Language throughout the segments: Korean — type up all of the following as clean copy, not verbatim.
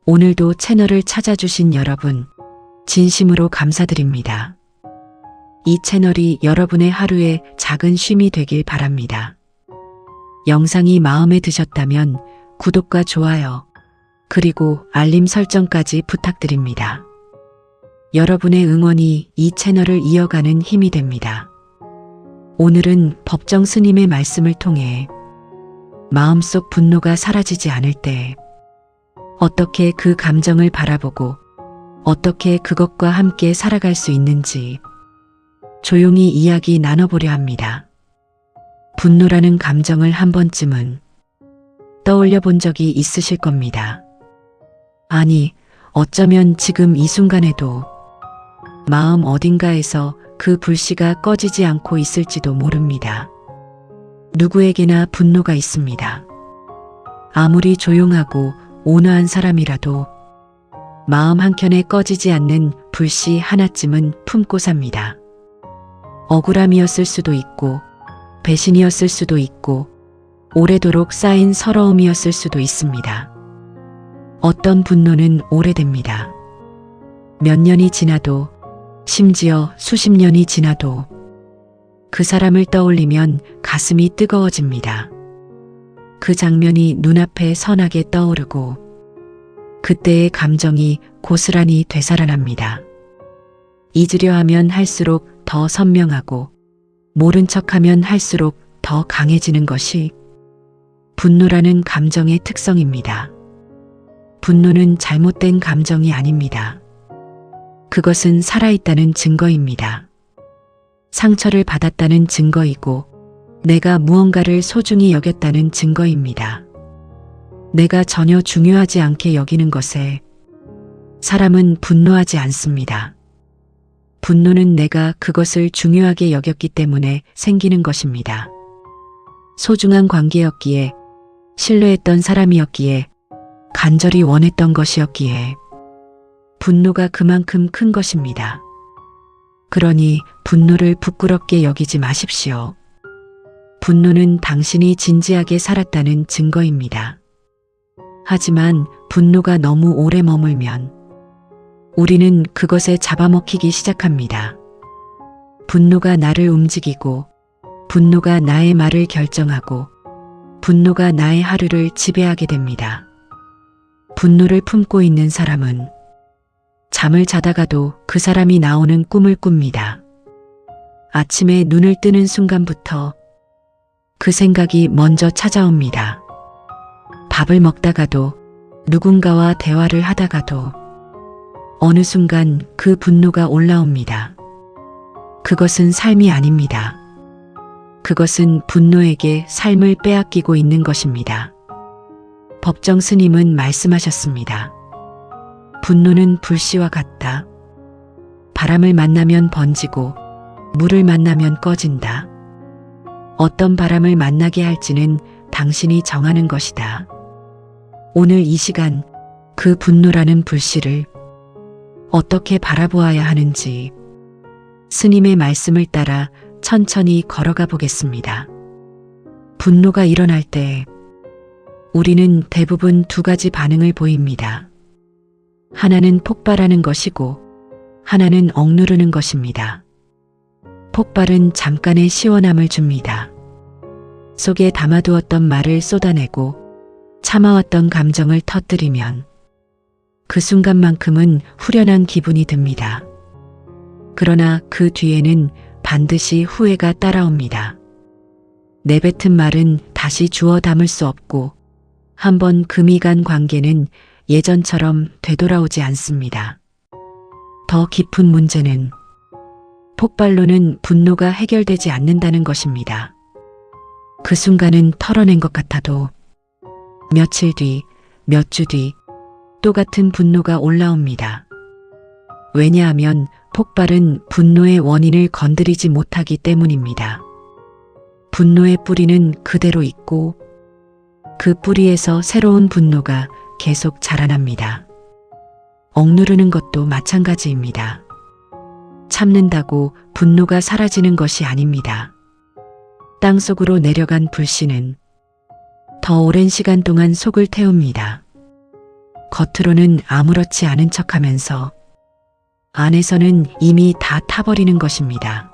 오늘도 채널을 찾아주신 여러분, 진심으로 감사드립니다. 이 채널이 여러분의 하루의 작은 쉼이 되길 바랍니다. 영상이 마음에 드셨다면 구독과 좋아요, 그리고 알림 설정까지 부탁드립니다. 여러분의 응원이 이 채널을 이어가는 힘이 됩니다. 오늘은 법정 스님의 말씀을 통해 마음속 분노가 사라지지 않을 때 어떻게 그 감정을 바라보고 어떻게 그것과 함께 살아갈 수 있는지 조용히 이야기 나눠보려 합니다. 분노라는 감정을 한 번쯤은 떠올려 본 적이 있으실 겁니다. 아니, 어쩌면 지금 이 순간에도 마음 어딘가에서 그 불씨가 꺼지지 않고 있을지도 모릅니다. 누구에게나 분노가 있습니다. 아무리 조용하고 온화한 사람이라도 마음 한켠에 꺼지지 않는 불씨 하나쯤은 품고 삽니다. 억울함이었을 수도 있고 배신이었을 수도 있고 오래도록 쌓인 서러움이었을 수도 있습니다. 어떤 분노는 오래됩니다. 몇 년이 지나도, 심지어 수십 년이 지나도 그 사람을 떠올리면 가슴이 뜨거워집니다. 그 장면이 눈앞에 선하게 떠오르고 그때의 감정이 고스란히 되살아납니다. 잊으려 하면 할수록 더 선명하고 모른 척하면 할수록 더 강해지는 것이 분노라는 감정의 특성입니다. 분노는 잘못된 감정이 아닙니다. 그것은 살아있다는 증거입니다. 상처를 받았다는 증거이고 내가 무언가를 소중히 여겼다는 증거입니다. 내가 전혀 중요하지 않게 여기는 것에 사람은 분노하지 않습니다. 분노는 내가 그것을 중요하게 여겼기 때문에 생기는 것입니다. 소중한 관계였기에, 신뢰했던 사람이었기에, 간절히 원했던 것이었기에 분노가 그만큼 큰 것입니다. 그러니 분노를 부끄럽게 여기지 마십시오. 분노는 당신이 진지하게 살았다는 증거입니다. 하지만 분노가 너무 오래 머물면 우리는 그것에 잡아먹히기 시작합니다. 분노가 나를 움직이고, 분노가 나의 말을 결정하고, 분노가 나의 하루를 지배하게 됩니다. 분노를 품고 있는 사람은 잠을 자다가도 그 사람이 나오는 꿈을 꿉니다. 아침에 눈을 뜨는 순간부터 그 생각이 먼저 찾아옵니다. 밥을 먹다가도, 누군가와 대화를 하다가도 어느 순간 그 분노가 올라옵니다. 그것은 삶이 아닙니다. 그것은 분노에게 삶을 빼앗기고 있는 것입니다. 법정 스님은 말씀하셨습니다. 분노는 불씨와 같다. 바람을 만나면 번지고 물을 만나면 꺼진다. 어떤 바람을 만나게 할지는 당신이 정하는 것이다. 오늘 이 시간 그 분노라는 불씨를 어떻게 바라보아야 하는지 스님의 말씀을 따라 천천히 걸어가 보겠습니다. 분노가 일어날 때 우리는 대부분 두 가지 반응을 보입니다. 하나는 폭발하는 것이고 하나는 억누르는 것입니다. 폭발은 잠깐의 시원함을 줍니다. 속에 담아두었던 말을 쏟아내고 참아왔던 감정을 터뜨리면 그 순간만큼은 후련한 기분이 듭니다. 그러나 그 뒤에는 반드시 후회가 따라옵니다. 내뱉은 말은 다시 주워 담을 수 없고 한번 금이 간 관계는 예전처럼 되돌아오지 않습니다. 더 깊은 문제는 폭발로는 분노가 해결되지 않는다는 것입니다. 그 순간은 털어낸 것 같아도 며칠 뒤, 몇 주 뒤 똑같은 분노가 올라옵니다. 왜냐하면 폭발은 분노의 원인을 건드리지 못하기 때문입니다. 분노의 뿌리는 그대로 있고 그 뿌리에서 새로운 분노가 계속 자라납니다. 억누르는 것도 마찬가지입니다. 참는다고 분노가 사라지는 것이 아닙니다. 땅속으로 내려간 불씨는 더 오랜 시간 동안 속을 태웁니다. 겉으로는 아무렇지 않은 척하면서 안에서는 이미 다 타버리는 것입니다.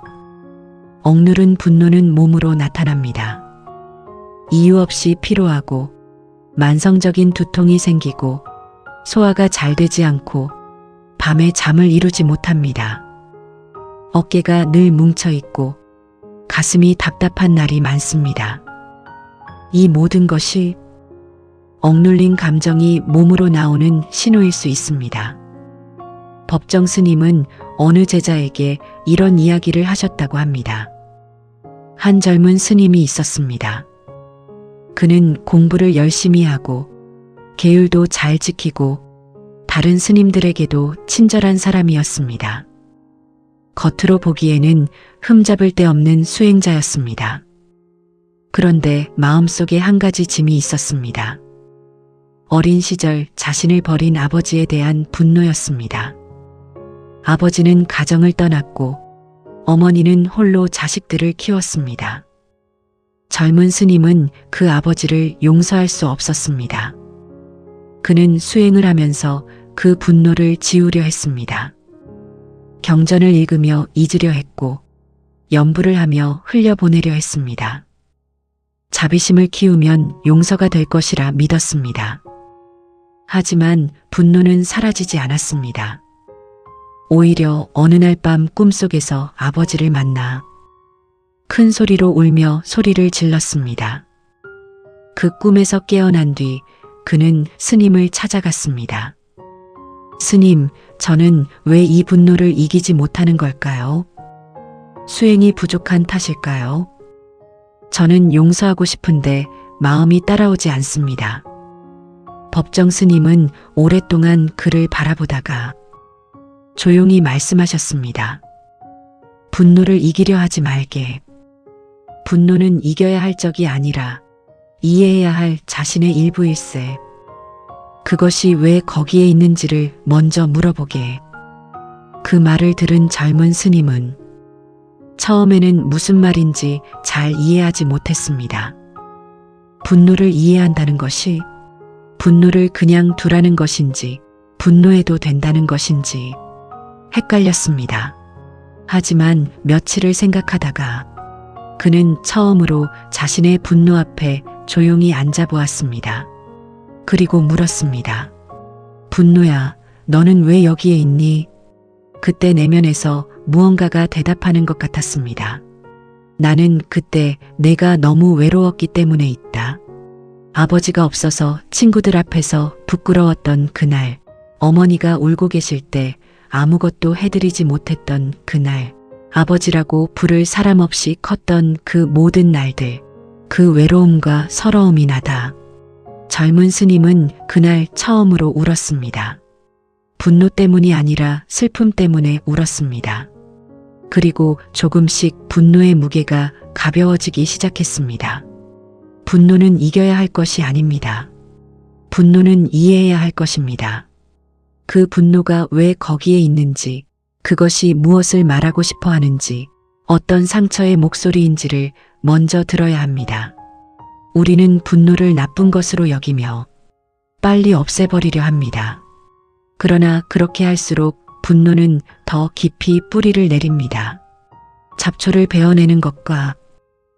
억누른 분노는 몸으로 나타납니다. 이유 없이 피로하고 만성적인 두통이 생기고 소화가 잘 되지 않고 밤에 잠을 이루지 못합니다. 어깨가 늘 뭉쳐있고 가슴이 답답한 날이 많습니다. 이 모든 것이 억눌린 감정이 몸으로 나오는 신호일 수 있습니다. 법정 스님은 어느 제자에게 이런 이야기를 하셨다고 합니다. 한 젊은 스님이 있었습니다. 그는 공부를 열심히 하고 계율도 잘 지키고 다른 스님들에게도 친절한 사람이었습니다. 겉으로 보기에는 흠잡을 데 없는 수행자였습니다. 그런데 마음속에 한 가지 짐이 있었습니다. 어린 시절 자신을 버린 아버지에 대한 분노였습니다. 아버지는 가정을 떠났고 어머니는 홀로 자식들을 키웠습니다. 젊은 스님은 그 아버지를 용서할 수 없었습니다. 그는 수행을 하면서 그 분노를 지우려 했습니다. 경전을 읽으며 잊으려 했고 염불을 하며 흘려보내려 했습니다. 자비심을 키우면 용서가 될 것이라 믿었습니다. 하지만 분노는 사라지지 않았습니다. 오히려 어느 날 밤 꿈속에서 아버지를 만나 큰 소리로 울며 소리를 질렀습니다. 그 꿈에서 깨어난 뒤 그는 스님을 찾아갔습니다. 스님, 저는 왜 이 분노를 이기지 못하는 걸까요? 수행이 부족한 탓일까요? 저는 용서하고 싶은데 마음이 따라오지 않습니다. 법정 스님은 오랫동안 그를 바라보다가 조용히 말씀하셨습니다. 분노를 이기려 하지 말게. 분노는 이겨야 할 적이 아니라 이해해야 할 자신의 일부일세. 그것이 왜 거기에 있는지를 먼저 물어보게. 그 말을 들은 젊은 스님은 처음에는 무슨 말인지 잘 이해하지 못했습니다. 분노를 이해한다는 것이 분노를 그냥 두라는 것인지 분노해도 된다는 것인지 헷갈렸습니다. 하지만 며칠을 생각하다가 그는 처음으로 자신의 분노 앞에 조용히 앉아보았습니다. 그리고 물었습니다. 분노야, 너는 왜 여기에 있니? 그때 내면에서 무언가가 대답하는 것 같았습니다. 나는 그때 내가 너무 외로웠기 때문에 있다. 아버지가 없어서 친구들 앞에서 부끄러웠던 그날, 어머니가 울고 계실 때 아무것도 해드리지 못했던 그날, 아버지라고 부를 사람 없이 컸던 그 모든 날들, 그 외로움과 서러움이 나다. 젊은 스님은 그날 처음으로 울었습니다. 분노 때문이 아니라 슬픔 때문에 울었습니다. 그리고 조금씩 분노의 무게가 가벼워지기 시작했습니다. 분노는 이겨야 할 것이 아닙니다. 분노는 이해해야 할 것입니다. 그 분노가 왜 거기에 있는지, 그것이 무엇을 말하고 싶어 하는지, 어떤 상처의 목소리인지를 먼저 들어야 합니다. 우리는 분노를 나쁜 것으로 여기며 빨리 없애버리려 합니다. 그러나 그렇게 할수록 분노는 더 깊이 뿌리를 내립니다. 잡초를 베어내는 것과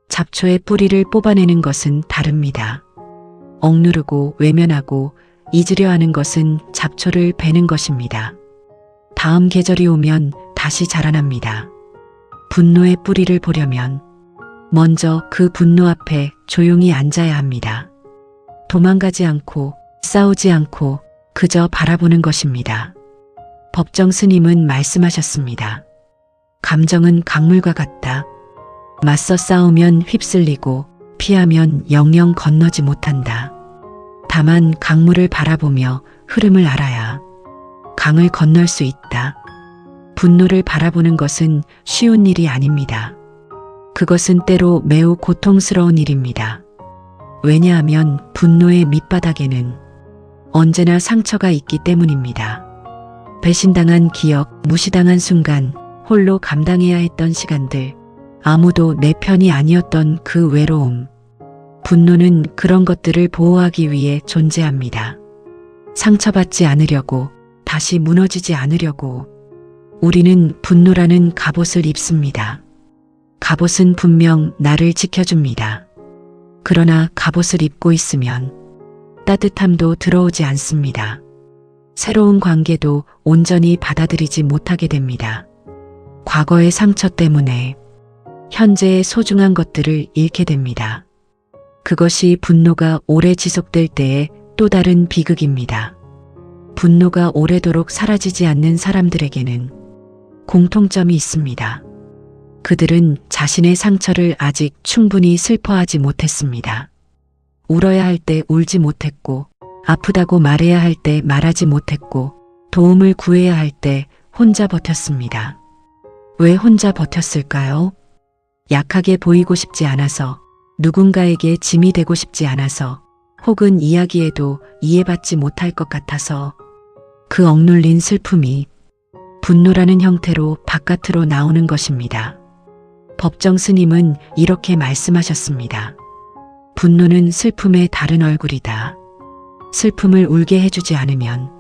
잡초의 뿌리를 뽑아내는 것은 다릅니다. 억누르고 외면하고 잊으려 하는 것은 잡초를 베는 것입니다. 다음 계절이 오면 다시 자라납니다. 분노의 뿌리를 보려면 먼저 그 분노 앞에 조용히 앉아야 합니다. 도망가지 않고 싸우지 않고 그저 바라보는 것입니다. 법정 스님은 말씀하셨습니다. 감정은 강물과 같다. 맞서 싸우면 휩쓸리고 피하면 영영 건너지 못한다. 다만 강물을 바라보며 흐름을 알아야 강을 건널 수 있다. 분노를 바라보는 것은 쉬운 일이 아닙니다. 그것은 때로 매우 고통스러운 일입니다. 왜냐하면 분노의 밑바닥에는 언제나 상처가 있기 때문입니다. 배신당한 기억, 무시당한 순간, 홀로 감당해야 했던 시간들, 아무도 내 편이 아니었던 그 외로움. 분노는 그런 것들을 보호하기 위해 존재합니다. 상처받지 않으려고, 다시 무너지지 않으려고 우리는 분노라는 갑옷을 입습니다. 갑옷은 분명 나를 지켜줍니다. 그러나 갑옷을 입고 있으면 따뜻함도 들어오지 않습니다. 새로운 관계도 온전히 받아들이지 못하게 됩니다. 과거의 상처 때문에 현재의 소중한 것들을 잃게 됩니다. 그것이 분노가 오래 지속될 때의 또 다른 비극입니다. 분노가 오래도록 사라지지 않는 사람들에게는 공통점이 있습니다. 그들은 자신의 상처를 아직 충분히 슬퍼하지 못했습니다. 울어야 할 때 울지 못했고, 아프다고 말해야 할 때 말하지 못했고, 도움을 구해야 할 때 혼자 버텼습니다. 왜 혼자 버텼을까요? 약하게 보이고 싶지 않아서, 누군가에게 짐이 되고 싶지 않아서, 혹은 이야기해도 이해받지 못할 것 같아서 그 억눌린 슬픔이 분노라는 형태로 바깥으로 나오는 것입니다. 법정 스님은 이렇게 말씀하셨습니다. 분노는 슬픔의 다른 얼굴이다. 슬픔을 울게 해주지 않으면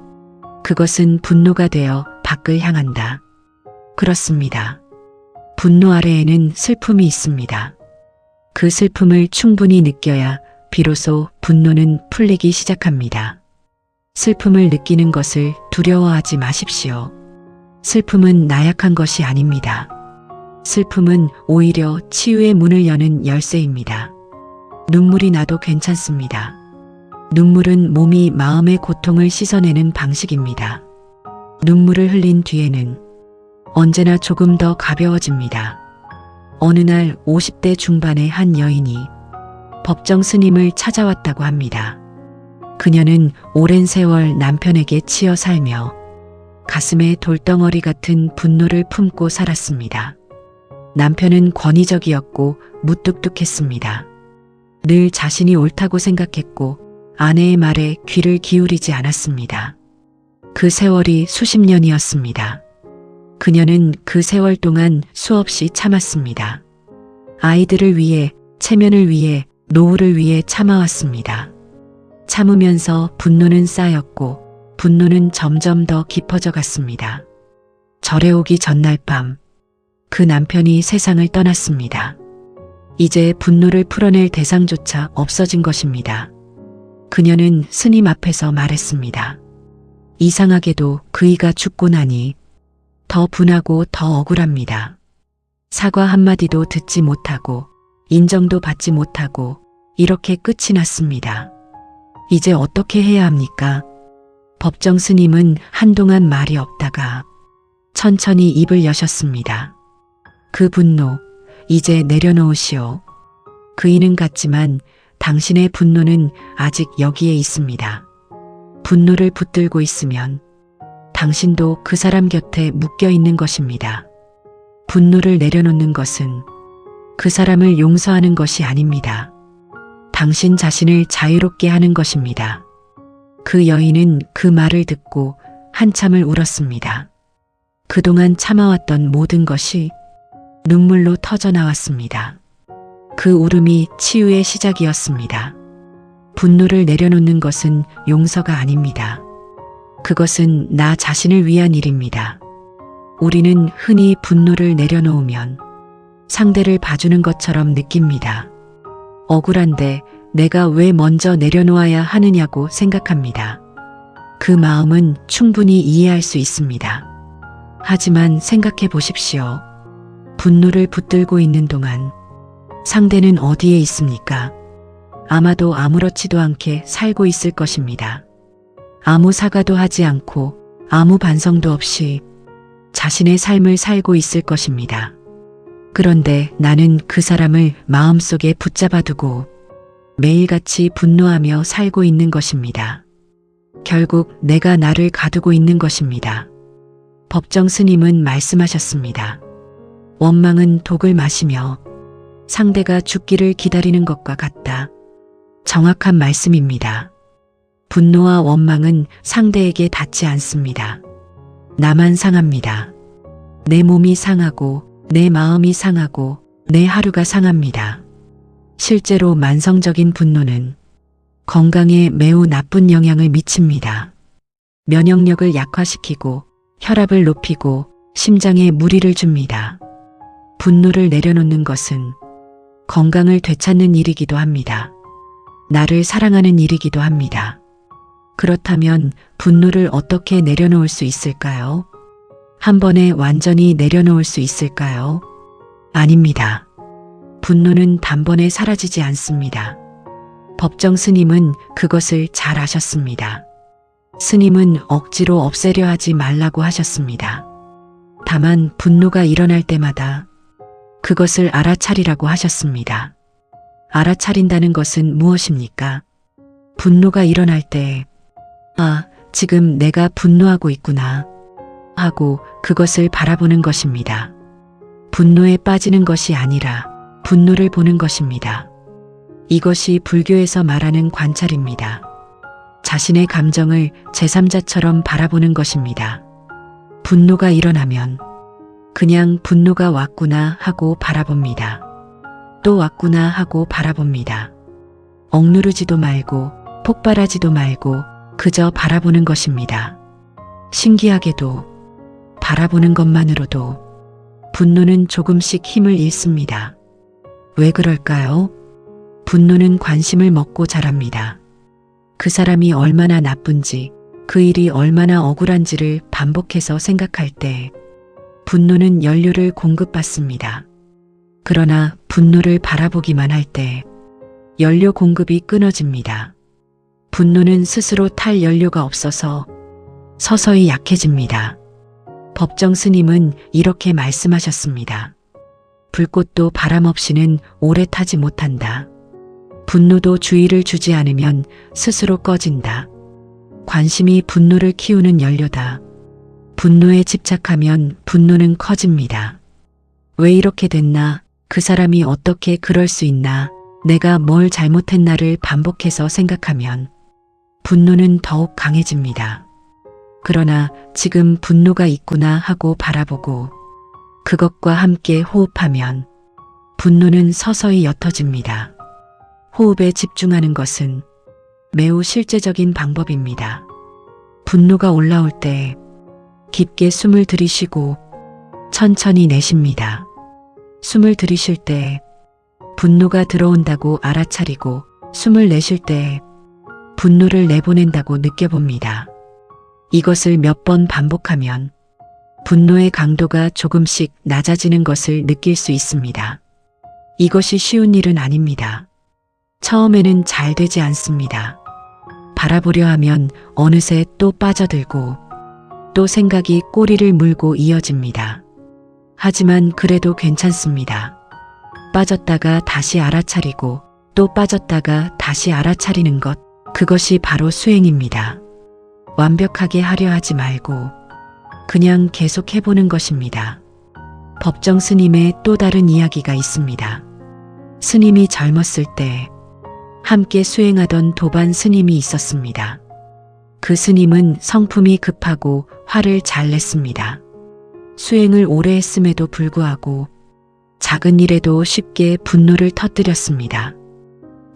그것은 분노가 되어 밖을 향한다. 그렇습니다. 분노 아래에는 슬픔이 있습니다. 그 슬픔을 충분히 느껴야 비로소 분노는 풀리기 시작합니다. 슬픔을 느끼는 것을 두려워하지 마십시오. 슬픔은 나약한 것이 아닙니다. 슬픔은 오히려 치유의 문을 여는 열쇠입니다. 눈물이 나도 괜찮습니다. 눈물은 몸이 마음의 고통을 씻어내는 방식입니다. 눈물을 흘린 뒤에는 언제나 조금 더 가벼워집니다. 어느 날 50대 중반의 한 여인이 법정 스님을 찾아왔다고 합니다. 그녀는 오랜 세월 남편에게 치여 살며 가슴에 돌덩어리 같은 분노를 품고 살았습니다. 남편은 권위적이었고 무뚝뚝했습니다. 늘 자신이 옳다고 생각했고 아내의 말에 귀를 기울이지 않았습니다. 그 세월이 수십 년이었습니다. 그녀는 그 세월 동안 수없이 참았습니다. 아이들을 위해, 체면을 위해, 노후를 위해 참아왔습니다. 참으면서 분노는 쌓였고 분노는 점점 더 깊어져 갔습니다. 절에 오기 전날 밤, 그 남편이 세상을 떠났습니다. 이제 분노를 풀어낼 대상조차 없어진 것입니다. 그녀는 스님 앞에서 말했습니다. 이상하게도 그이가 죽고 나니 더 분하고 더 억울합니다. 사과 한마디도 듣지 못하고 인정도 받지 못하고 이렇게 끝이 났습니다. 이제 어떻게 해야 합니까? 법정 스님은 한동안 말이 없다가 천천히 입을 여셨습니다. 그 분노, 이제 내려놓으시오. 그이는 갔지만 당신의 분노는 아직 여기에 있습니다. 분노를 붙들고 있으면 당신도 그 사람 곁에 묶여 있는 것입니다. 분노를 내려놓는 것은 그 사람을 용서하는 것이 아닙니다. 당신 자신을 자유롭게 하는 것입니다. 그 여인은 그 말을 듣고 한참을 울었습니다. 그동안 참아왔던 모든 것이 눈물로 터져 나왔습니다. 그 울음이 치유의 시작이었습니다. 분노를 내려놓는 것은 용서가 아닙니다. 그것은 나 자신을 위한 일입니다. 우리는 흔히 분노를 내려놓으면 상대를 봐주는 것처럼 느낍니다. 억울한데 내가 왜 먼저 내려놓아야 하느냐고 생각합니다. 그 마음은 충분히 이해할 수 있습니다. 하지만 생각해 보십시오. 분노를 붙들고 있는 동안 상대는 어디에 있습니까? 아마도 아무렇지도 않게 살고 있을 것입니다. 아무 사과도 하지 않고 아무 반성도 없이 자신의 삶을 살고 있을 것입니다. 그런데 나는 그 사람을 마음속에 붙잡아두고 매일같이 분노하며 살고 있는 것입니다. 결국 내가 나를 가두고 있는 것입니다. 법정 스님은 말씀하셨습니다. 원망은 독을 마시며 상대가 죽기를 기다리는 것과 같다. 정확한 말씀입니다. 분노와 원망은 상대에게 닿지 않습니다. 나만 상합니다. 내 몸이 상하고 내 마음이 상하고 내 하루가 상합니다. 실제로 만성적인 분노는 건강에 매우 나쁜 영향을 미칩니다. 면역력을 약화시키고 혈압을 높이고 심장에 무리를 줍니다. 분노를 내려놓는 것은 건강을 되찾는 일이기도 합니다. 나를 사랑하는 일이기도 합니다. 그렇다면 분노를 어떻게 내려놓을 수 있을까요? 한 번에 완전히 내려놓을 수 있을까요? 아닙니다. 분노는 단번에 사라지지 않습니다. 법정 스님은 그것을 잘 아셨습니다. 스님은 억지로 없애려 하지 말라고 하셨습니다. 다만 분노가 일어날 때마다 그것을 알아차리라고 하셨습니다. 알아차린다는 것은 무엇입니까? 분노가 일어날 때, 아, 지금 내가 분노하고 있구나 하고 그것을 바라보는 것입니다. 분노에 빠지는 것이 아니라 분노를 보는 것입니다. 이것이 불교에서 말하는 관찰입니다. 자신의 감정을 제3자처럼 바라보는 것입니다. 분노가 일어나면 그냥 분노가 왔구나 하고 바라봅니다. 또 왔구나 하고 바라봅니다. 억누르지도 말고 폭발하지도 말고 그저 바라보는 것입니다. 신기하게도 바라보는 것만으로도 분노는 조금씩 힘을 잃습니다. 왜 그럴까요? 분노는 관심을 먹고 자랍니다. 그 사람이 얼마나 나쁜지, 그 일이 얼마나 억울한지를 반복해서 생각할 때 분노는 연료를 공급받습니다. 그러나 분노를 바라보기만 할 때 연료 공급이 끊어집니다. 분노는 스스로 탈 연료가 없어서 서서히 약해집니다. 법정 스님은 이렇게 말씀하셨습니다. 불꽃도 바람 없이는 오래 타지 못한다. 분노도 주의를 주지 않으면 스스로 꺼진다. 관심이 분노를 키우는 연료다. 분노에 집착하면 분노는 커집니다. 왜 이렇게 됐나? 그 사람이 어떻게 그럴 수 있나? 내가 뭘 잘못했나를 반복해서 생각하면 분노는 더욱 강해집니다. 그러나 지금 분노가 있구나 하고 바라보고 그것과 함께 호흡하면 분노는 서서히 옅어집니다. 호흡에 집중하는 것은 매우 실제적인 방법입니다. 분노가 올라올 때 깊게 숨을 들이쉬고 천천히 내쉽니다. 숨을 들이쉴 때 분노가 들어온다고 알아차리고 숨을 내쉴 때 분노를 내보낸다고 느껴봅니다. 이것을 몇 번 반복하면 분노의 강도가 조금씩 낮아지는 것을 느낄 수 있습니다. 이것이 쉬운 일은 아닙니다. 처음에는 잘 되지 않습니다. 바라보려 하면 어느새 또 빠져들고 또 생각이 꼬리를 물고 이어집니다. 하지만 그래도 괜찮습니다. 빠졌다가 다시 알아차리고 또 빠졌다가 다시 알아차리는 것, 그것이 바로 수행입니다. 완벽하게 하려 하지 말고 그냥 계속 해보는 것입니다. 법정 스님의 또 다른 이야기가 있습니다. 스님이 젊었을 때 함께 수행하던 도반 스님이 있었습니다. 그 스님은 성품이 급하고 화를 잘 냈습니다. 수행을 오래 했음에도 불구하고 작은 일에도 쉽게 분노를 터뜨렸습니다.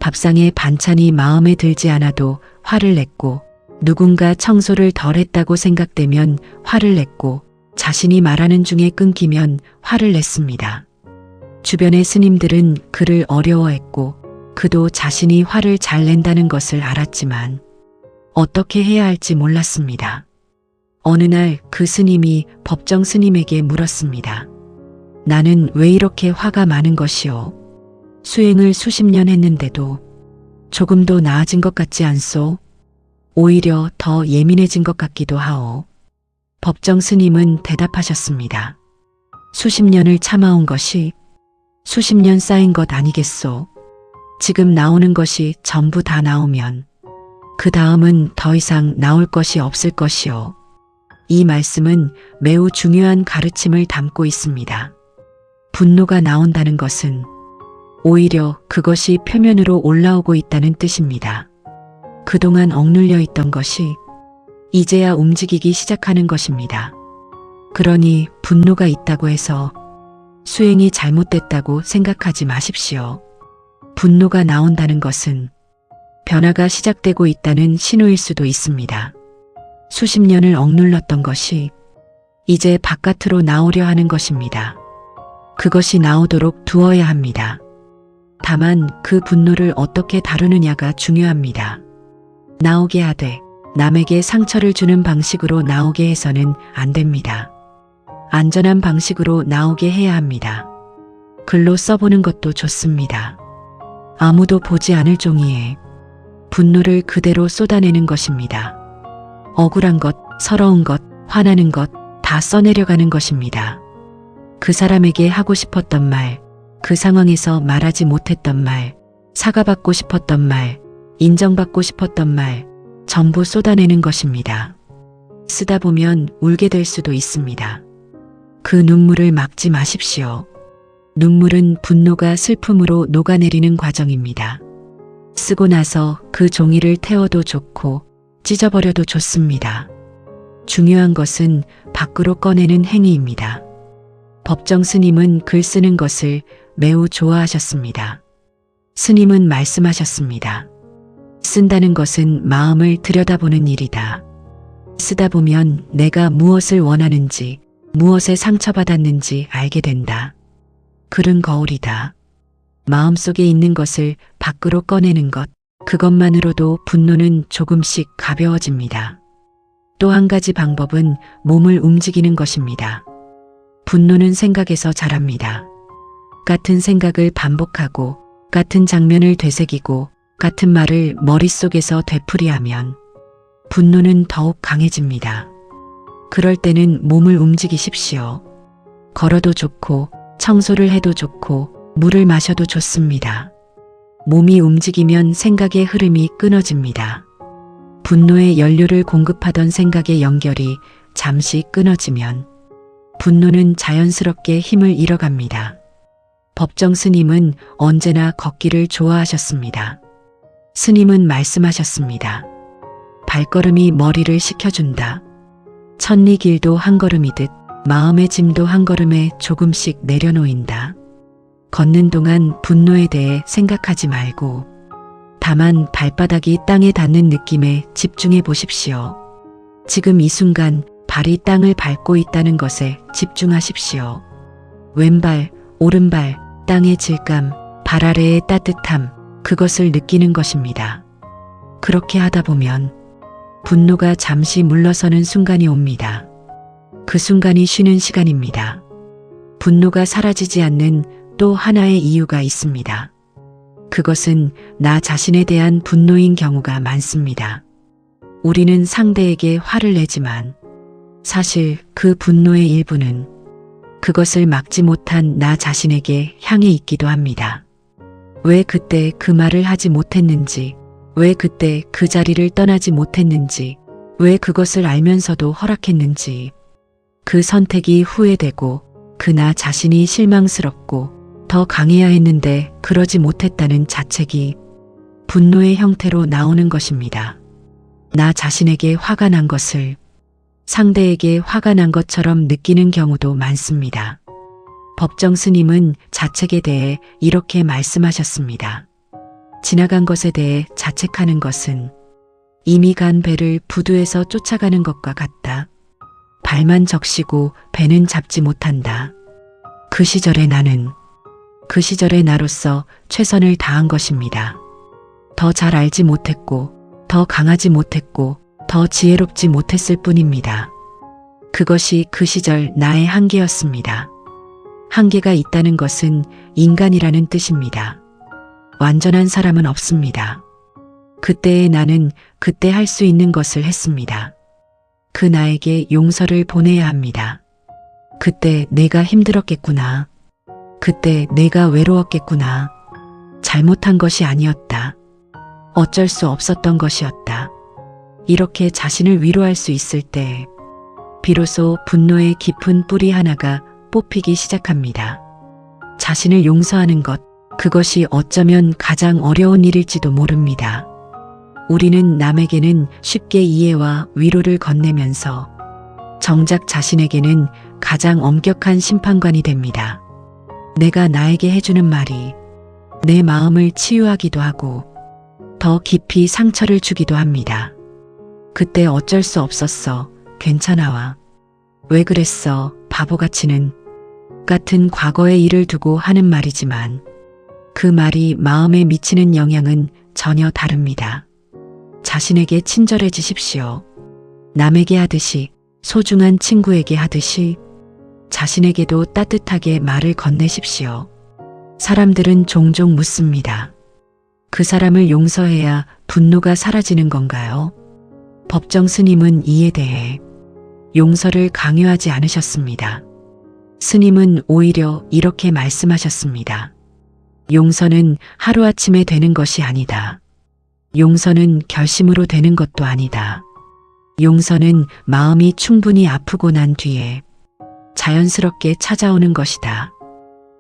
밥상에 반찬이 마음에 들지 않아도 화를 냈고 누군가 청소를 덜 했다고 생각되면 화를 냈고 자신이 말하는 중에 끊기면 화를 냈습니다. 주변의 스님들은 그를 어려워했고 그도 자신이 화를 잘 낸다는 것을 알았지만 어떻게 해야 할지 몰랐습니다. 어느 날 그 스님이 법정 스님에게 물었습니다. 나는 왜 이렇게 화가 많은 것이오? 수행을 수십 년 했는데도 조금도 나아진 것 같지 않소? 오히려 더 예민해진 것 같기도 하오. 법정 스님은 대답하셨습니다. 수십 년을 참아온 것이 수십 년 쌓인 것 아니겠소? 지금 나오는 것이 전부 다 나오면 그 다음은 더 이상 나올 것이 없을 것이오. 이 말씀은 매우 중요한 가르침을 담고 있습니다. 분노가 나온다는 것은 오히려 그것이 표면으로 올라오고 있다는 뜻입니다. 그동안 억눌려 있던 것이 이제야 움직이기 시작하는 것입니다. 그러니 분노가 있다고 해서 수행이 잘못됐다고 생각하지 마십시오. 분노가 나온다는 것은 변화가 시작되고 있다는 신호일 수도 있습니다. 수십 년을 억눌렀던 것이 이제 바깥으로 나오려 하는 것입니다. 그것이 나오도록 두어야 합니다. 다만 그 분노를 어떻게 다루느냐가 중요합니다. 나오게 하되 남에게 상처를 주는 방식으로 나오게 해서는 안 됩니다. 안전한 방식으로 나오게 해야 합니다. 글로 써보는 것도 좋습니다. 아무도 보지 않을 종이에 분노를 그대로 쏟아내는 것입니다. 억울한 것, 서러운 것, 화나는 것 다 써내려가는 것입니다. 그 사람에게 하고 싶었던 말, 그 상황에서 말하지 못했던 말, 사과받고 싶었던 말, 인정받고 싶었던 말, 전부 쏟아내는 것입니다. 쓰다 보면 울게 될 수도 있습니다. 그 눈물을 막지 마십시오. 눈물은 분노가 슬픔으로 녹아내리는 과정입니다. 쓰고 나서 그 종이를 태워도 좋고 찢어버려도 좋습니다. 중요한 것은 밖으로 꺼내는 행위입니다. 법정 스님은 글 쓰는 것을 매우 좋아하셨습니다. 스님은 말씀하셨습니다. 쓴다는 것은 마음을 들여다보는 일이다. 쓰다 보면 내가 무엇을 원하는지, 무엇에 상처받았는지 알게 된다. 글은 거울이다. 마음속에 있는 것을 밖으로 꺼내는 것, 그것만으로도 분노는 조금씩 가벼워집니다. 또 한 가지 방법은 몸을 움직이는 것입니다. 분노는 생각에서 자랍니다. 같은 생각을 반복하고 같은 장면을 되새기고 같은 말을 머릿속에서 되풀이하면 분노는 더욱 강해집니다. 그럴 때는 몸을 움직이십시오. 걸어도 좋고 청소를 해도 좋고 물을 마셔도 좋습니다. 몸이 움직이면 생각의 흐름이 끊어집니다. 분노의 연료를 공급하던 생각의 연결이 잠시 끊어지면 분노는 자연스럽게 힘을 잃어갑니다. 법정 스님은 언제나 걷기를 좋아하셨습니다. 스님은 말씀하셨습니다. 발걸음이 머리를 식혀준다. 천리길도 한 걸음이듯 마음의 짐도 한 걸음에 조금씩 내려놓인다. 걷는 동안 분노에 대해 생각하지 말고 다만 발바닥이 땅에 닿는 느낌에 집중해 보십시오. 지금 이 순간 발이 땅을 밟고 있다는 것에 집중하십시오. 왼발, 오른발, 땅의 질감, 발 아래의 따뜻함, 그것을 느끼는 것입니다. 그렇게 하다 보면 분노가 잠시 물러서는 순간이 옵니다. 그 순간이 쉬는 시간입니다. 분노가 사라지지 않는 또 하나의 이유가 있습니다. 그것은 나 자신에 대한 분노인 경우가 많습니다. 우리는 상대에게 화를 내지만 사실 그 분노의 일부는 그것을 막지 못한 나 자신에게 향해 있기도 합니다. 왜 그때 그 말을 하지 못했는지, 왜 그때 그 자리를 떠나지 못했는지, 왜 그것을 알면서도 허락했는지, 그 선택이 후회되고 그 나 자신이 실망스럽고 더 강해야 했는데 그러지 못했다는 자책이 분노의 형태로 나오는 것입니다. 나 자신에게 화가 난 것을 상대에게 화가 난 것처럼 느끼는 경우도 많습니다. 법정 스님은 자책에 대해 이렇게 말씀하셨습니다. 지나간 것에 대해 자책하는 것은 이미 간 배를 부두에서 쫓아가는 것과 같다. 발만 적시고 배는 잡지 못한다. 그 시절의 나는 그 시절의 나로서 최선을 다한 것입니다. 더 잘 알지 못했고, 더 강하지 못했고, 더 지혜롭지 못했을 뿐입니다. 그것이 그 시절 나의 한계였습니다. 한계가 있다는 것은 인간이라는 뜻입니다. 완전한 사람은 없습니다. 그때의 나는 그때 할 수 있는 것을 했습니다. 그 나에게 용서를 보내야 합니다. 그때 내가 힘들었겠구나. 그때 내가 외로웠겠구나. 잘못한 것이 아니었다. 어쩔 수 없었던 것이었다. 이렇게 자신을 위로할 수 있을 때 비로소 분노의 깊은 뿌리 하나가 뽑히기 시작합니다. 자신을 용서하는 것, 그것이 어쩌면 가장 어려운 일일지도 모릅니다. 우리는 남에게는 쉽게 이해와 위로를 건네면서 정작 자신에게는 가장 엄격한 심판관이 됩니다. 내가 나에게 해주는 말이 내 마음을 치유하기도 하고 더 깊이 상처를 주기도 합니다. 그때 어쩔 수 없었어. 괜찮아와. 왜 그랬어? 바보같이는. 같은 과거의 일을 두고 하는 말이지만 그 말이 마음에 미치는 영향은 전혀 다릅니다. 자신에게 친절해지십시오. 남에게 하듯이, 소중한 친구에게 하듯이 자신에게도 따뜻하게 말을 건네십시오. 사람들은 종종 묻습니다. 그 사람을 용서해야 분노가 사라지는 건가요? 법정 스님은 이에 대해 용서를 강요하지 않으셨습니다. 스님은 오히려 이렇게 말씀하셨습니다. 용서는 하루아침에 되는 것이 아니다. 용서는 결심으로 되는 것도 아니다. 용서는 마음이 충분히 아프고 난 뒤에 자연스럽게 찾아오는 것이다.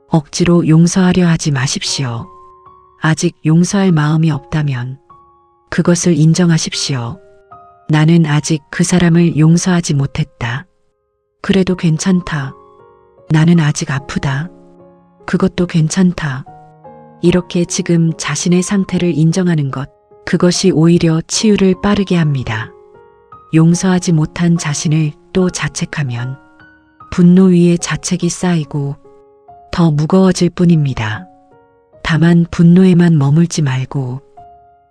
억지로 용서하려 하지 마십시오. 아직 용서할 마음이 없다면 그것을 인정하십시오. 나는 아직 그 사람을 용서하지 못했다. 그래도 괜찮다. 나는 아직 아프다. 그것도 괜찮다. 이렇게 지금 자신의 상태를 인정하는 것, 그것이 오히려 치유를 빠르게 합니다. 용서하지 못한 자신을 또 자책하면 분노 위에 자책이 쌓이고 더 무거워질 뿐입니다. 다만 분노에만 머물지 말고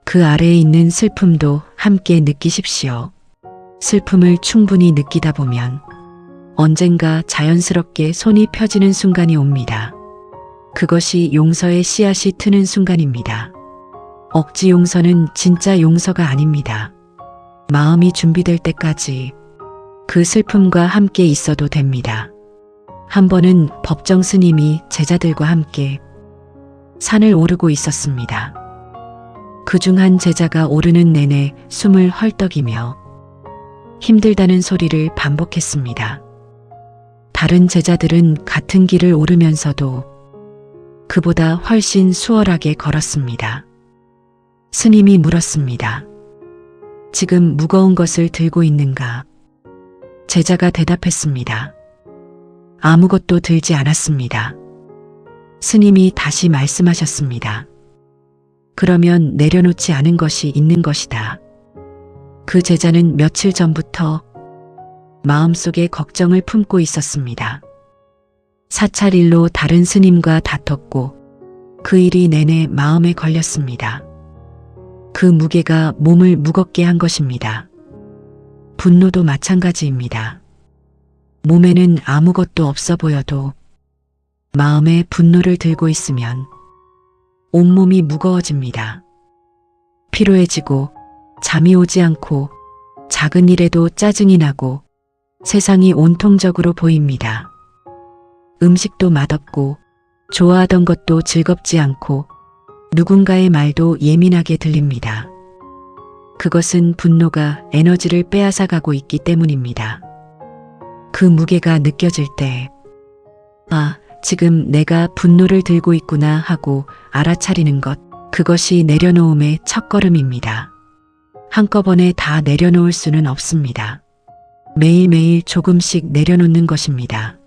그 아래에 있는 슬픔도 함께 느끼십시오. 슬픔을 충분히 느끼다 보면 언젠가 자연스럽게 손이 펴지는 순간이 옵니다. 그것이 용서의 씨앗이 트는 순간입니다. 억지 용서는 진짜 용서가 아닙니다. 마음이 준비될 때까지 그 슬픔과 함께 있어도 됩니다. 한 번은 법정 스님이 제자들과 함께 산을 오르고 있었습니다. 그중 한 제자가 오르는 내내 숨을 헐떡이며 힘들다는 소리를 반복했습니다. 다른 제자들은 같은 길을 오르면서도 그보다 훨씬 수월하게 걸었습니다. 스님이 물었습니다. 지금 무거운 것을 들고 있는가? 제자가 대답했습니다. 아무것도 들지 않았습니다. 스님이 다시 말씀하셨습니다. 그러면 내려놓지 않은 것이 있는 것이다. 그 제자는 며칠 전부터 마음속에 걱정을 품고 있었습니다. 사찰일로 다른 스님과 다퉜고 그 일이 내내 마음에 걸렸습니다. 그 무게가 몸을 무겁게 한 것입니다. 분노도 마찬가지입니다. 몸에는 아무것도 없어 보여도 마음에 분노를 들고 있으면 온몸이 무거워집니다. 피로해지고 잠이 오지 않고 작은 일에도 짜증이 나고 세상이 온통적으로 보입니다. 음식도 맛없고 좋아하던 것도 즐겁지 않고 누군가의 말도 예민하게 들립니다. 그것은 분노가 에너지를 빼앗아가고 있기 때문입니다. 그 무게가 느껴질 때, 아, 지금 내가 분노를 들고 있구나 하고 알아차리는 것, 그것이 내려놓음의 첫걸음입니다. 한꺼번에 다 내려놓을 수는 없습니다. 매일매일 조금씩 내려놓는 것입니다.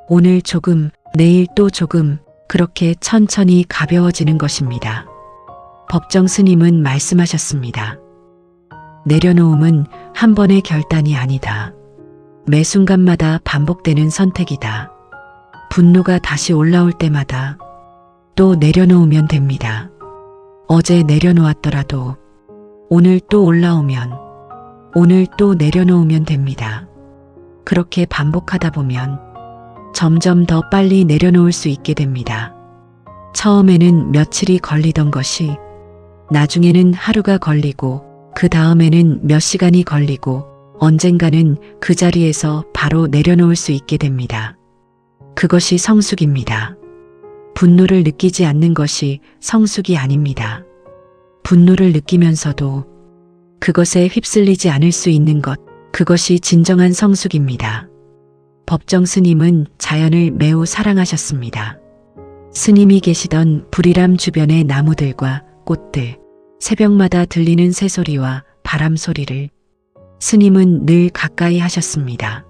오늘 조금, 내일 또 조금, 그렇게 천천히 가벼워지는 것입니다. 법정 스님은 말씀하셨습니다. 내려놓음은 한 번의 결단이 아니다. 매 순간마다 반복되는 선택이다. 분노가 다시 올라올 때마다 또 내려놓으면 됩니다. 어제 내려놓았더라도 오늘 또 올라오면 오늘 또 내려놓으면 됩니다. 그렇게 반복하다 보면 점점 더 빨리 내려놓을 수 있게 됩니다. 처음에는 며칠이 걸리던 것이 나중에는 하루가 걸리고 그 다음에는 몇 시간이 걸리고 언젠가는 그 자리에서 바로 내려놓을 수 있게 됩니다. 그것이 성숙입니다. 분노를 느끼지 않는 것이 성숙이 아닙니다. 분노를 느끼면서도 그것에 휩쓸리지 않을 수 있는 것, 그것이 진정한 성숙입니다. 법정 스님은 자연을 매우 사랑하셨습니다. 스님이 계시던 불이람 주변의 나무들과 꽃들, 새벽마다 들리는 새소리와 바람 소리를 스님은 늘 가까이 하셨습니다.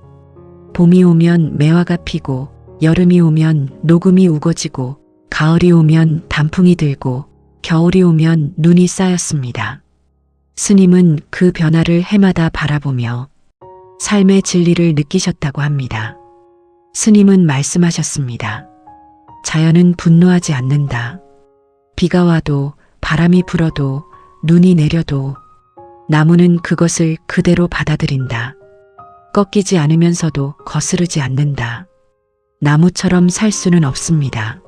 봄이 오면 매화가 피고 여름이 오면 녹음이 우거지고 가을이 오면 단풍이 들고 겨울이 오면 눈이 쌓였습니다. 스님은 그 변화를 해마다 바라보며 삶의 진리를 느끼셨다고 합니다. 스님은 말씀하셨습니다. 자연은 분노하지 않는다. 비가 와도 바람이 불어도 눈이 내려도 나무는 그것을 그대로 받아들인다. 꺾이지 않으면서도 거스르지 않는다. 나무처럼 살 수는 없습니다.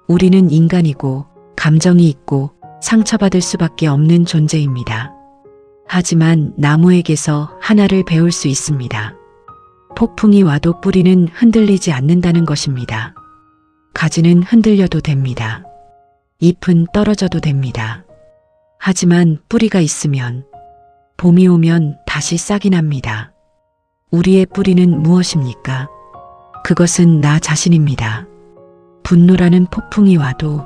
우리는 인간이고 감정이 있고 상처받을 수밖에 없는 존재입니다. 하지만 나무에게서 하나를 배울 수 있습니다. 폭풍이 와도 뿌리는 흔들리지 않는다는 것입니다. 가지는 흔들려도 됩니다. 잎은 떨어져도 됩니다. 하지만 뿌리가 있으면 봄이 오면 다시 싹이 납니다. 우리의 뿌리는 무엇입니까? 그것은 나 자신입니다. 분노라는 폭풍이 와도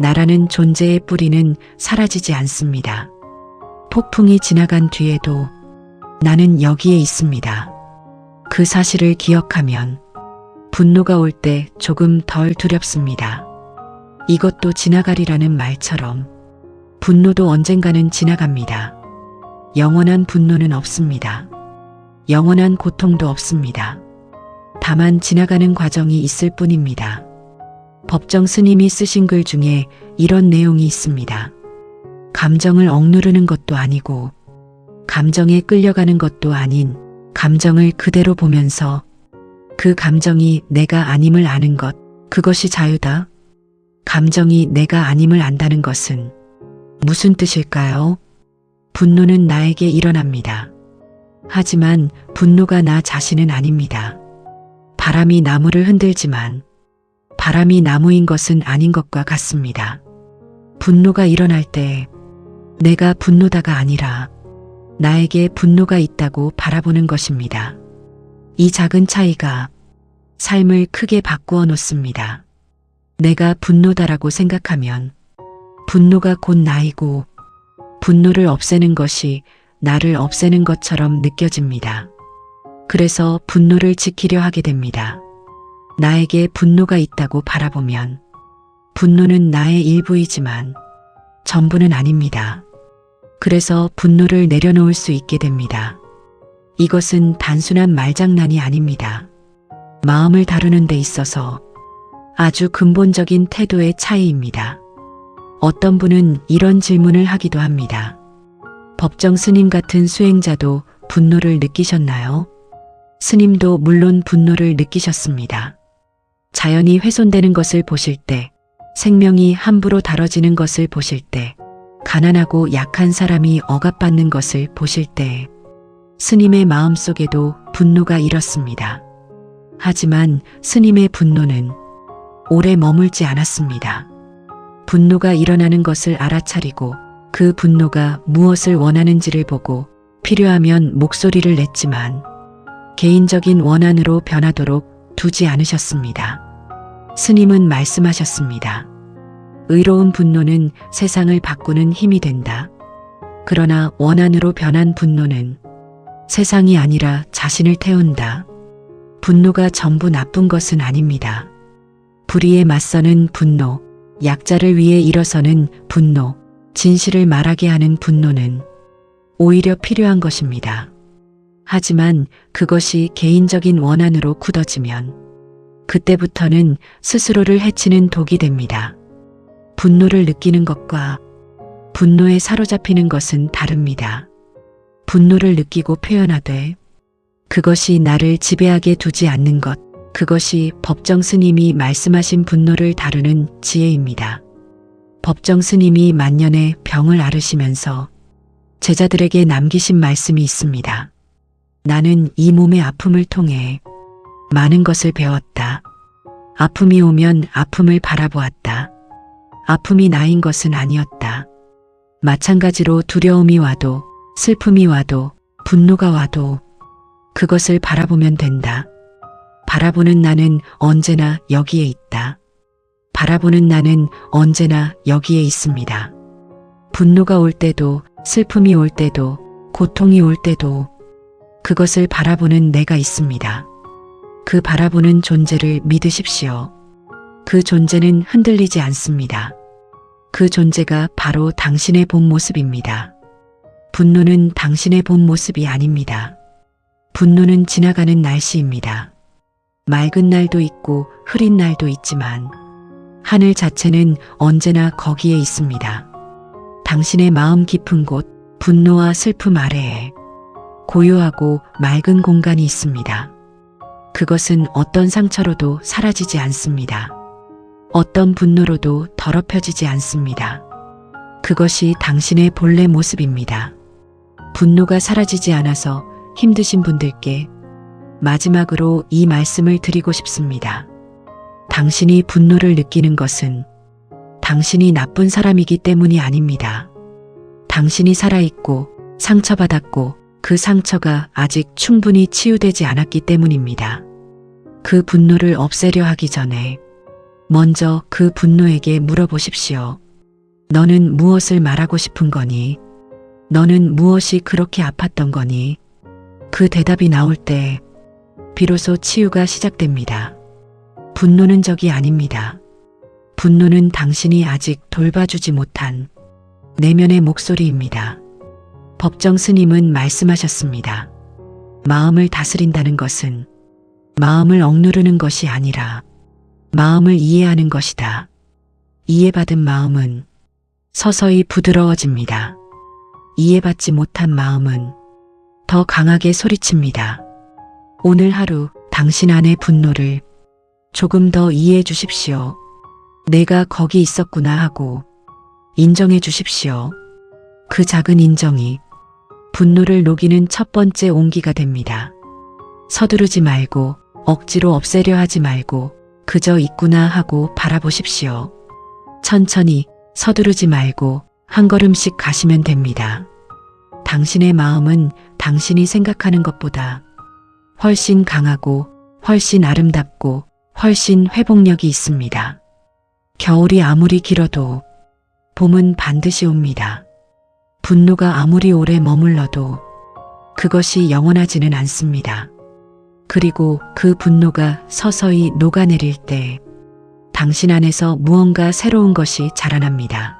나라는 존재의 뿌리는 사라지지 않습니다. 폭풍이 지나간 뒤에도 나는 여기에 있습니다. 그 사실을 기억하면 분노가 올 때 조금 덜 두렵습니다. 이것도 지나가리라는 말처럼 분노도 언젠가는 지나갑니다. 영원한 분노는 없습니다. 영원한 고통도 없습니다. 다만 지나가는 과정이 있을 뿐입니다. 법정 스님이 쓰신 글 중에 이런 내용이 있습니다. 감정을 억누르는 것도 아니고 감정에 끌려가는 것도 아닌 감정을 그대로 보면서 그 감정이 내가 아님을 아는 것, 그것이 자유다. 감정이 내가 아님을 안다는 것은 무슨 뜻일까요? 분노는 나에게 일어납니다. 하지만 분노가 나 자신은 아닙니다. 바람이 나무를 흔들지만 바람이 나무인 것은 아닌 것과 같습니다. 분노가 일어날 때 내가 분노다가 아니라 나에게 분노가 있다고 바라보는 것입니다. 이 작은 차이가 삶을 크게 바꾸어 놓습니다. 내가 분노다라고 생각하면 분노가 곧 나이고 분노를 없애는 것이 나를 없애는 것처럼 느껴집니다. 그래서 분노를 지키려 하게 됩니다. 나에게 분노가 있다고 바라보면 분노는 나의 일부이지만 전부는 아닙니다. 그래서 분노를 내려놓을 수 있게 됩니다. 이것은 단순한 말장난이 아닙니다. 마음을 다루는 데 있어서 아주 근본적인 태도의 차이입니다. 어떤 분은 이런 질문을 하기도 합니다. 법정 스님 같은 수행자도 분노를 느끼셨나요? 스님도 물론 분노를 느끼셨습니다. 자연이 훼손되는 것을 보실 때, 생명이 함부로 다뤄지는 것을 보실 때, 가난하고 약한 사람이 억압받는 것을 보실 때, 스님의 마음속에도 분노가 일었습니다. 하지만 스님의 분노는 오래 머물지 않았습니다. 분노가 일어나는 것을 알아차리고 그 분노가 무엇을 원하는지를 보고 필요하면 목소리를 냈지만 개인적인 원한으로 변하도록 두지 않으셨습니다. 스님은 말씀하셨습니다. 의로운 분노는 세상을 바꾸는 힘이 된다. 그러나 원한으로 변한 분노는 세상이 아니라 자신을 태운다. 분노가 전부 나쁜 것은 아닙니다. 불의에 맞서는 분노, 약자를 위해 일어서는 분노, 진실을 말하게 하는 분노는 오히려 필요한 것입니다. 하지만 그것이 개인적인 원한으로 굳어지면 그때부터는 스스로를 해치는 독이 됩니다. 분노를 느끼는 것과 분노에 사로잡히는 것은 다릅니다. 분노를 느끼고 표현하되 그것이 나를 지배하게 두지 않는 것, 그것이 법정 스님이 말씀하신 분노를 다루는 지혜입니다. 법정 스님이 만년의 병을 앓으시면서 제자들에게 남기신 말씀이 있습니다. 나는 이 몸의 아픔을 통해 많은 것을 배웠다. 아픔이 오면 아픔을 바라보았다. 아픔이 나인 것은 아니었다. 마찬가지로 두려움이 와도 슬픔이 와도 분노가 와도 그것을 바라보면 된다. 바라보는 나는 언제나 여기에 있다. 바라보는 나는 언제나 여기에 있습니다. 분노가 올 때도 슬픔이 올 때도 고통이 올 때도 그것을 바라보는 내가 있습니다. 그 바라보는 존재를 믿으십시오. 그 존재는 흔들리지 않습니다. 그 존재가 바로 당신의 본 모습입니다. 분노는 당신의 본 모습이 아닙니다. 분노는 지나가는 날씨입니다. 맑은 날도 있고 흐린 날도 있지만 하늘 자체는 언제나 거기에 있습니다. 당신의 마음 깊은 곳, 분노와 슬픔 아래에 고요하고 맑은 공간이 있습니다. 그것은 어떤 상처로도 사라지지 않습니다. 어떤 분노로도 더럽혀지지 않습니다. 그것이 당신의 본래 모습입니다. 분노가 사라지지 않아서 힘드신 분들께 마지막으로 이 말씀을 드리고 싶습니다. 당신이 분노를 느끼는 것은 당신이 나쁜 사람이기 때문이 아닙니다. 당신이 살아있고 상처받았고 그 상처가 아직 충분히 치유되지 않았기 때문입니다. 그 분노를 없애려 하기 전에 먼저 그 분노에게 물어보십시오. 너는 무엇을 말하고 싶은 거니? 너는 무엇이 그렇게 아팠던 거니? 그 대답이 나올 때 비로소 치유가 시작됩니다. 분노는 적이 아닙니다. 분노는 당신이 아직 돌봐주지 못한 내면의 목소리입니다. 법정 스님은 말씀하셨습니다. 마음을 다스린다는 것은 마음을 억누르는 것이 아니라 마음을 이해하는 것이다. 이해받은 마음은 서서히 부드러워집니다. 이해받지 못한 마음은 더 강하게 소리칩니다. 오늘 하루 당신 안의 분노를 조금 더 이해해 주십시오. 내가 거기 있었구나 하고 인정해 주십시오. 그 작은 인정이 분노를 녹이는 첫 번째 온기가 됩니다. 서두르지 말고 억지로 없애려 하지 말고 그저 있구나 하고 바라보십시오. 천천히 서두르지 말고 한 걸음씩 가시면 됩니다. 당신의 마음은 당신이 생각하는 것보다 훨씬 강하고 훨씬 아름답고 훨씬 회복력이 있습니다. 겨울이 아무리 길어도 봄은 반드시 옵니다. 분노가 아무리 오래 머물러도 그것이 영원하지는 않습니다. 그리고 그 분노가 서서히 녹아내릴 때 당신 안에서 무언가 새로운 것이 자라납니다.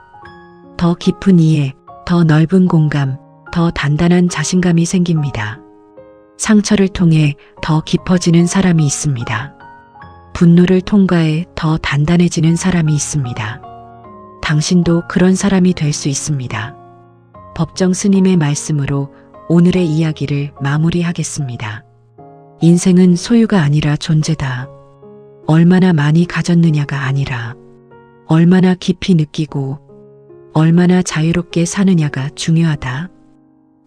더 깊은 이해, 더 넓은 공감, 더 단단한 자신감이 생깁니다. 상처를 통해 더 깊어지는 사람이 있습니다. 분노를 통과해 더 단단해지는 사람이 있습니다. 당신도 그런 사람이 될 수 있습니다. 법정 스님의 말씀으로 오늘의 이야기를 마무리하겠습니다. 인생은 소유가 아니라 존재다. 얼마나 많이 가졌느냐가 아니라 얼마나 깊이 느끼고 얼마나 자유롭게 사느냐가 중요하다.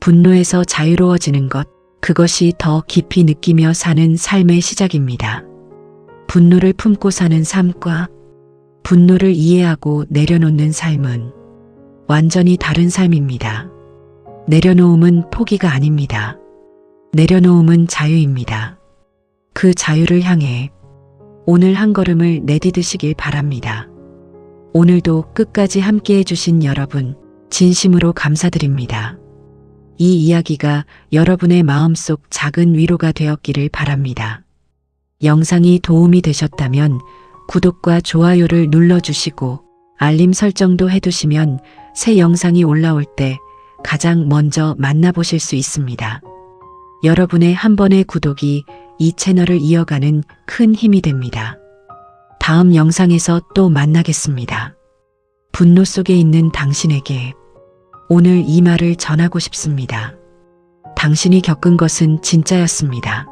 분노에서 자유로워지는 것, 그것이 더 깊이 느끼며 사는 삶의 시작입니다. 분노를 품고 사는 삶과 분노를 이해하고 내려놓는 삶은 완전히 다른 삶입니다. 내려놓음은 포기가 아닙니다. 내려놓음은 자유입니다. 그 자유를 향해 오늘 한 걸음을 내디디시길 바랍니다. 오늘도 끝까지 함께 해주신 여러분, 진심으로 감사드립니다. 이 이야기가 여러분의 마음속 작은 위로가 되었기를 바랍니다. 영상이 도움이 되셨다면 구독과 좋아요를 눌러주시고 알림 설정도 해두시면 새 영상이 올라올 때 가장 먼저 만나보실 수 있습니다. 여러분의 한 번의 구독이 이 채널을 이어가는 큰 힘이 됩니다. 다음 영상에서 또 만나겠습니다. 분노 속에 있는 당신에게 오늘 이 말을 전하고 싶습니다. 당신이 겪은 것은 진짜였습니다.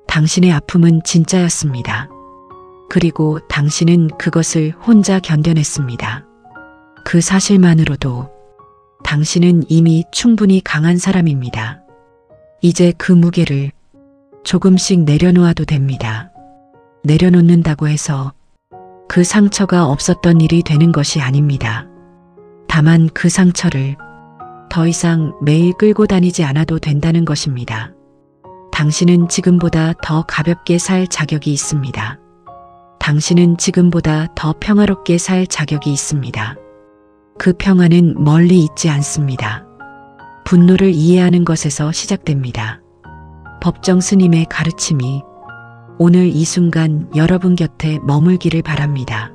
당신의 아픔은 진짜였습니다. 그리고 당신은 그것을 혼자 견뎌냈습니다. 그 사실만으로도 당신은 이미 충분히 강한 사람입니다. 이제 그 무게를 조금씩 내려놓아도 됩니다. 내려놓는다고 해서 그 상처가 없었던 일이 되는 것이 아닙니다. 다만 그 상처를 더 이상 매일 끌고 다니지 않아도 된다는 것입니다. 당신은 지금보다 더 가볍게 살 자격이 있습니다. 당신은 지금보다 더 평화롭게 살 자격이 있습니다. 그 평화는 멀리 있지 않습니다. 분노를 이해하는 것에서 시작됩니다. 법정 스님의 가르침이 오늘 이 순간 여러분 곁에 머물기를 바랍니다.